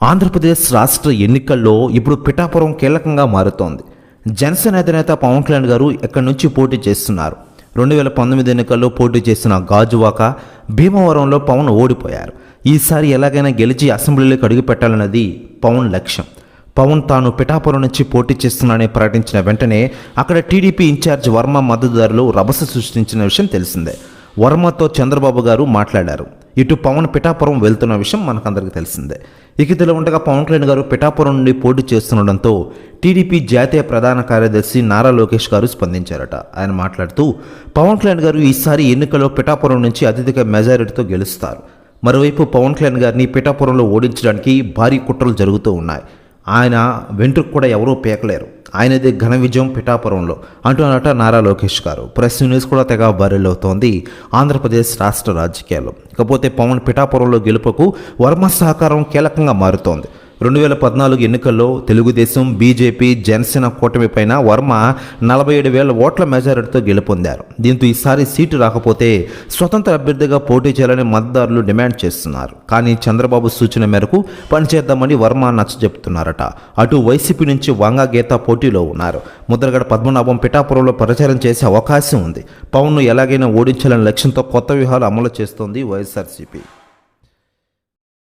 ఆంధ్రప్రదేశ్ రాష్ట్ర ఎన్నికల్లో ఇప్పుడు పిఠాపురం కీలకంగా మారుతోంది. జనసేన అధినేత పవన్ కళ్యాణ్ గారు ఎక్కడి నుంచి పోటీ చేస్తున్నారు. 2019 ఎన్నికల్లో పోటీ చేసిన గాజువాక, భీమవరంలో పవన్ ఓడిపోయారు. ఈసారి ఎలాగైనా గెలిచి అసెంబ్లీలోకి అడుగు పెట్టాలన్నది పవన్ లక్ష్యం. పవన్ తాను పిఠాపురం నుంచి పోటీ చేస్తున్నానని ప్రకటించిన వెంటనే అక్కడ టీడీపీ ఇన్ఛార్జ్ వర్మ మద్దతుదారులు రభస సృష్టించిన విషయం తెలిసిందే. వర్మతో చంద్రబాబు గారు మాట్లాడారు. ఇటు పవన్ పిఠాపురం వెళ్తున్న విషయం మనకందరికీ తెలిసిందే. ఇక ఇదిలా ఉండగా పవన్ కళ్యాణ్ గారు పిఠాపురం నుండి పోటీ చేస్తుండడంతో టీడీపీ జాతీయ ప్రధాన కార్యదర్శి నారా లోకేష్ గారు స్పందించారట. ఆయన మాట్లాడుతూ పవన్ కళ్యాణ్ గారు ఈసారి ఎన్నికల్లో పిఠాపురం నుంచి అత్యధిక మెజారిటీతో గెలుస్తారు. మరోవైపు పవన్ కళ్యాణ్ గారిని పిఠాపురంలో ఓడించడానికి భారీ కుట్రలు జరుగుతూ ఉన్నాయి. ఆయన వెంట్రుకు కూడా ఎవరూ పీకలేరు, ఆయనది ఘన విజయం పిఠాపురంలో అంటున్నట నారా లోకేష్ గారు. ప్రెస్ న్యూస్ కూడా తెగ వైరల్ అవుతోంది ఆంధ్రప్రదేశ్ రాష్ట్ర రాజకీయాల్లో. ఇకపోతే పవన్ పిఠాపురంలో గెలుపుకు వర్మ సహకారం కీలకంగా మారుతోంది. 2014 ఎన్నికల్లో తెలుగుదేశం, బీజేపీ, జనసేన కూటమి పైన వర్మ 47,000 ఓట్ల మెజారిటీతో గెలుపొందారు. దీంతో ఈసారి సీటు రాకపోతే స్వతంత్ర అభ్యర్థిగా పోటీ చేయాలని మద్దతుదారులు డిమాండ్ చేస్తున్నారు. కానీ చంద్రబాబు సూచన మేరకు పనిచేద్దామని వర్మ నచ్చజెప్తున్నారట. అటు వైసీపీ నుంచి వంగా గీత పోటీలో ఉన్నారు. ముద్రగడ పద్మనాభం పిఠాపురంలో ప్రచారం చేసే అవకాశం ఉంది. పవన్ను ఎలాగైనా ఓడించాలనే లక్ష్యంతో కొత్త వ్యూహాలు అమలు చేస్తోంది వైఎస్ఆర్సీపీ.